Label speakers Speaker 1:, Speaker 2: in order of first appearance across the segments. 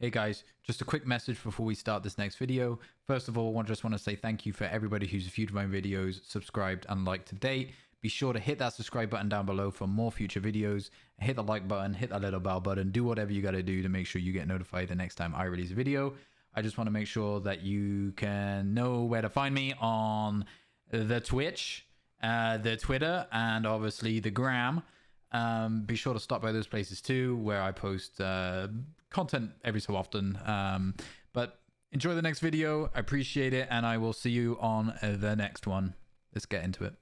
Speaker 1: Hey guys, just a quick message before we start this next video. First of all, I just want to say thank you for everybody who's viewed my videos, subscribed and liked to date. Be sure to hit that subscribe button down below for more future videos. Hit the like button, hit that little bell button, do whatever you got to do to make sure you get notified the next time I release a video. I just want to make sure that you can know where to find me on the Twitch, the Twitter, and obviously the Gram. Be sure to stop by those places too, where I post content every so often. But enjoy the next video. I appreciate it, and I will see you on the next one. Let's get into it.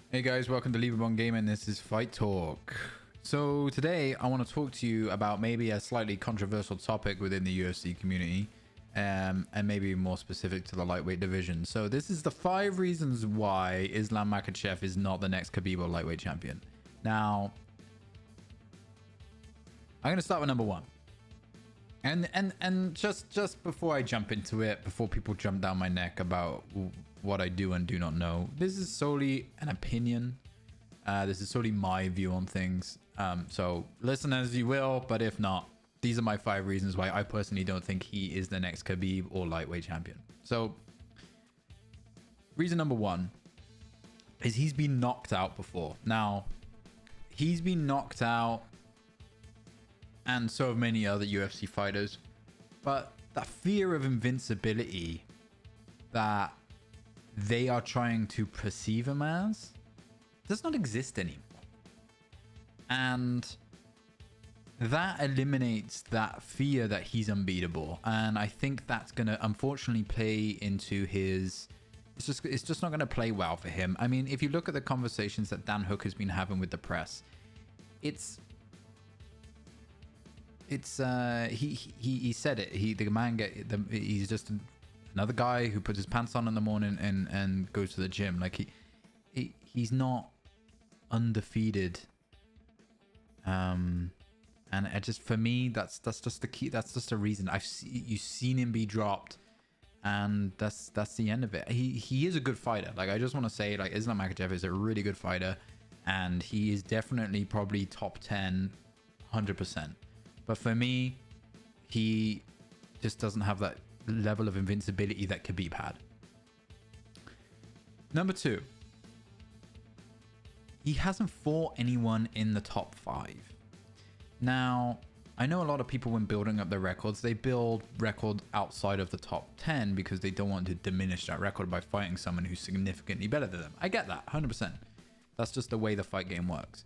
Speaker 1: Hey guys, welcome to Lieberborn Gaming. This is Fight Talk. So today I want to talk to you about maybe a slightly controversial topic within the UFC community, and maybe more specific to the lightweight division. So this is the 5 reasons why Islam Makhachev is not the next Khabib or lightweight champion. Now, I'm going to start with number 1. And just before I jump into it, before people jump down my neck about what I do and do not know, this is solely an opinion. This is solely my view on things. So listen as you will, but if not, these are my 5 reasons why I personally don't think he is the next Khabib or lightweight champion. So reason number 1 is he's been knocked out before. Now, he's been knocked out, and so have many other UFC fighters, but that fear of invincibility that they are trying to perceive him as does not exist anymore. And that eliminates that fear that he's unbeatable. And I think that's going to unfortunately play into his... It's just not going to play well for him. I mean, if you look at the conversations that Dan Hook has been having with the press, he said it. He's just another guy who puts his pants on in the morning and goes to the gym. Like he's not undefeated. And it just, for me, that's just the key. That's just a reason. You've seen him be dropped, and that's the end of it. He is a good fighter. Like, I just want to say, like, Islam Makhachev is a really good fighter, and he is definitely probably top 10, 100%. But for me, he just doesn't have that level of invincibility that Khabib had. Number 2, he hasn't fought anyone in the top 5. Now, I know a lot of people, when building up their records, they build records outside of the top 10 because they don't want to diminish that record by fighting someone who's significantly better than them. I get that, 100%. That's just the way the fight game works.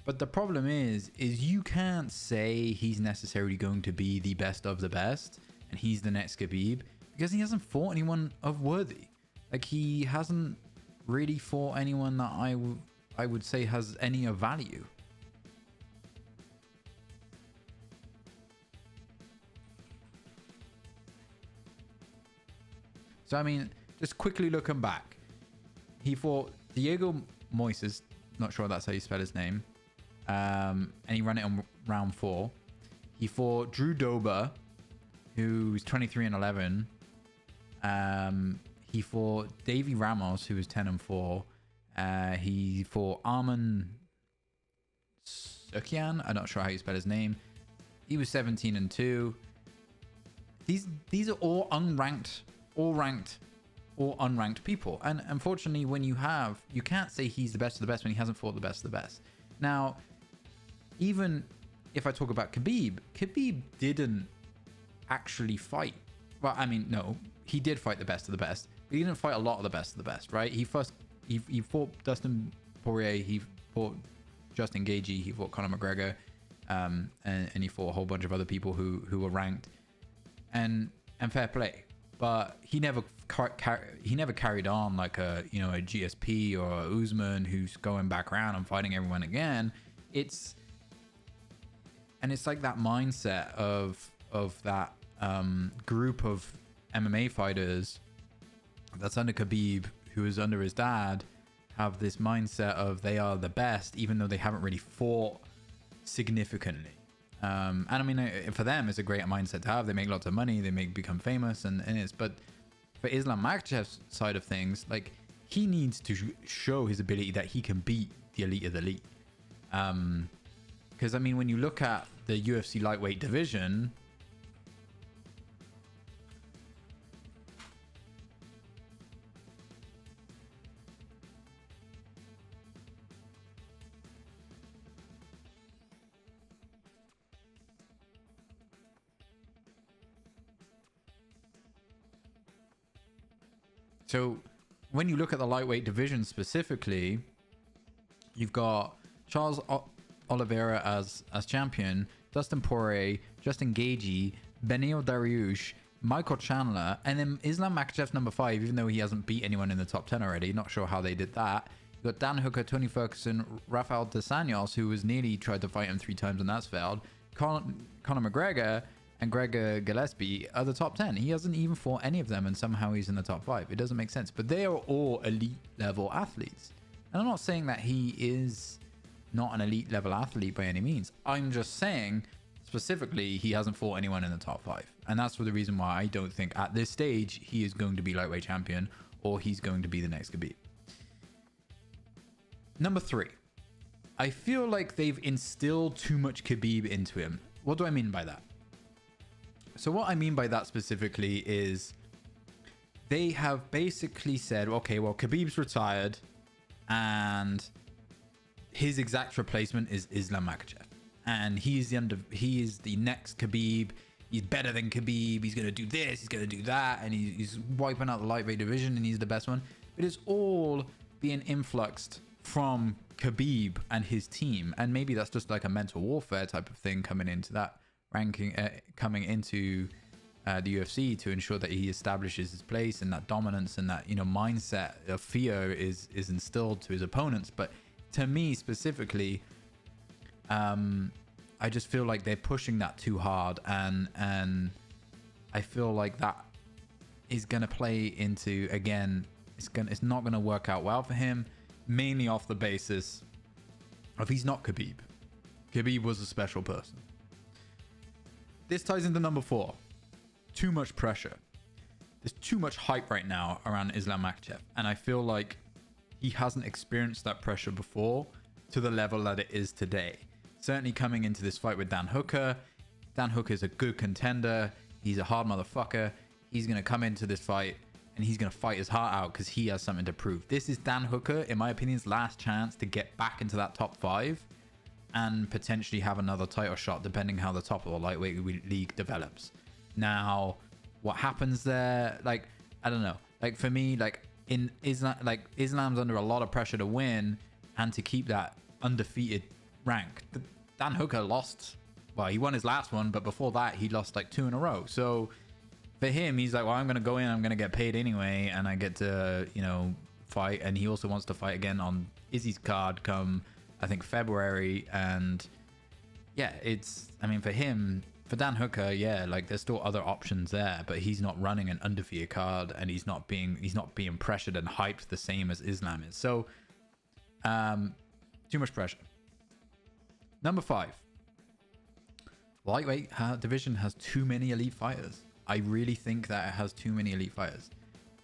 Speaker 1: But the problem is you can't say he's necessarily going to be the best of the best and he's the next Khabib, because he hasn't fought anyone of worthy. Like, he hasn't really fought anyone that I would say has any of value. So, I mean, just quickly looking back, he fought Diego Moises, not sure that's how you spell his name, and he ran it on round 4. He fought Drew Dober, who's 23-11. He fought Davy Ramos, who was 10-4. He fought Arman Sukian, I'm not sure how you spell his name. He was 17-2. These are all unranked, all ranked or unranked people, and unfortunately, when you can't say he's the best of the best when he hasn't fought the best of the best. Now, even if I talk about Khabib didn't actually fight. Well, I mean, no, he did fight the best of the best, but he didn't fight a lot of the best of the best, right? He fought Dustin Poirier, he fought Justin Gaethje, he fought Conor McGregor, and he fought a whole bunch of other people who were ranked, and fair play. But he never carried on like a GSP or a Usman who's going back around and fighting everyone again. It's like that mindset of that group of MMA fighters that's under Khabib, who is under his dad, have this mindset of they are the best, even though they haven't really fought significantly. And I mean, for them, it's a great mindset to have. They make lots of money, they become famous, but for Islam Makhachev's side of things, like, he needs to show his ability that he can beat the elite of the elite. Because I mean, when you look at the UFC lightweight division, so when you look at the lightweight division specifically, you've got Charles Oliveira as champion, Dustin Poirier, Justin Gaethje, Beneil Dariush, Michael Chandler, and then Islam Makhachev's number 5, even though he hasn't beat anyone in the top 10 already. Not sure how they did that. You got Dan Hooker, Tony Ferguson, Rafael Dos Anjos, who was nearly tried to fight him 3 times and that's failed. Conor McGregor and Gregor Gillespie are the top 10. He hasn't even fought any of them, and somehow he's in the top 5. It doesn't make sense. But they are all elite level athletes. And I'm not saying that he is not an elite level athlete by any means. I'm just saying specifically he hasn't fought anyone in the top 5. And that's for the reason why I don't think at this stage he is going to be lightweight champion or he's going to be the next Khabib. Number 3. I feel like they've instilled too much Khabib into him. What do I mean by that? So what I mean by that specifically is they have basically said, okay, well, Khabib's retired and his exact replacement is Islam Makhachev. And he is the next Khabib. He's better than Khabib. He's going to do this. He's going to do that. And he's wiping out the lightweight division and he's the best one. But it's all being influxed from Khabib and his team. And maybe that's just like a mental warfare type of thing coming into that ranking, coming into the UFC to ensure that he establishes his place and that dominance and that, you know, mindset of fear is instilled to his opponents. But to me specifically, I just feel like they're pushing that too hard, and I feel like that is going to play into, again, it's not going to work out well for him, mainly off the basis of he's not Khabib. Khabib was a special person. This ties into number 4. Too much pressure. There's too much hype right now around Islam Makhachev, and I feel like he hasn't experienced that pressure before to the level that it is today. Certainly coming into this fight with Dan Hooker. Dan Hooker is a good contender. He's a hard motherfucker. He's going to come into this fight and he's going to fight his heart out because he has something to prove. This is Dan Hooker, in my opinion's last chance to get back into that top 5 and potentially have another title shot depending how the top of the lightweight league develops. Now, what happens there? Like, I don't know. Like, for me, like, in Islam, like, Islam's under a lot of pressure to win and to keep that undefeated rank. Dan Hooker lost, well, he won his last one, but before that he lost like 2 in a row. So for him, he's like, well, I'm going to go in, I'm going to get paid anyway, and I get to, you know, fight. And he also wants to fight again on Izzy's card come, I think, February. And yeah, it's, I mean, for him, for Dan Hooker, yeah, like there's still other options there, but he's not running an undefeated card and he's not being pressured and hyped the same as Islam is. So too much pressure. Number 5. Lightweight division has too many elite fighters. I really think that it has too many elite fighters.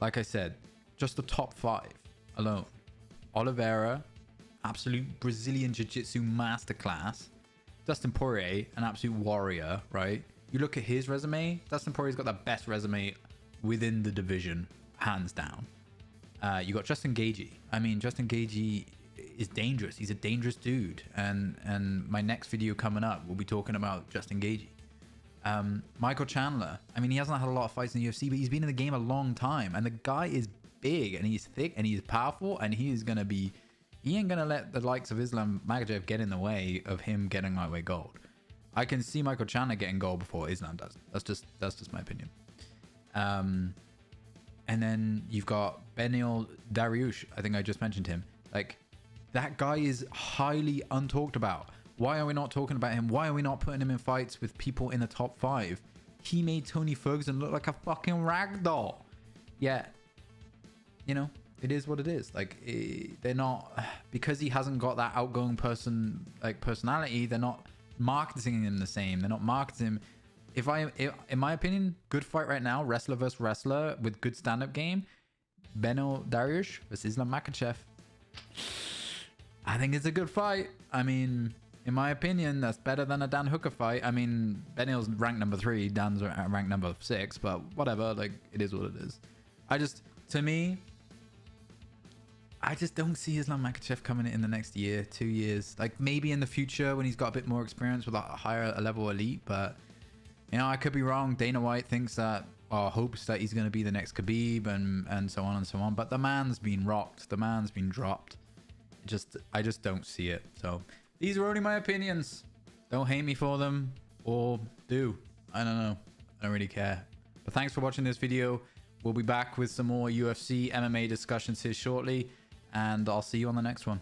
Speaker 1: Like I said, just the top 5 alone. Oliveira, absolute Brazilian Jiu-Jitsu masterclass. Dustin Poirier, an absolute warrior, right? You look at his resume, Dustin Poirier's got the best resume within the division, hands down. You got Justin Gaethje. I mean, Justin Gaethje is dangerous. He's a dangerous dude. And my next video coming up, we'll be talking about Justin Gaethje. Michael Chandler. I mean, he hasn't had a lot of fights in the UFC, but he's been in the game a long time. And the guy is big and he's thick and he's powerful, and he is going to be... He ain't going to let the likes of Islam Makhachev get in the way of him getting lightweight gold. I can see Michael Chandler getting gold before Islam does. That's just my opinion. And then you've got Beneil Dariush. I think I just mentioned him. Like, that guy is highly untalked about. Why are we not talking about him? Why are we not putting him in fights with people in the top 5? He made Tony Ferguson look like a fucking ragdoll. Yeah. You know, it is what it is. Like, they're not, because he hasn't got that outgoing personality, they're not marketing him the same. They're not marketing him. In my opinion, good fight right now, wrestler versus wrestler with good stand-up game. Benil Dariush versus Islam Makhachev. I think it's a good fight. I mean, in my opinion, that's better than a Dan Hooker fight. I mean, Benil's ranked number 3, Dan's ranked number 6, but whatever. Like, it is what it is. To me, I just don't see Islam Makhachev coming in the next year, 2 years. Like, maybe in the future when he's got a bit more experience with a higher level elite, but, you know, I could be wrong. Dana White thinks that, or hopes that he's going to be the next Khabib and so on and so on. But the man's been rocked. The man's been dropped. I just don't see it. So these are only my opinions. Don't hate me for them, or do. I don't know. I don't really care. But thanks for watching this video. We'll be back with some more UFC MMA discussions here shortly, and I'll see you on the next one.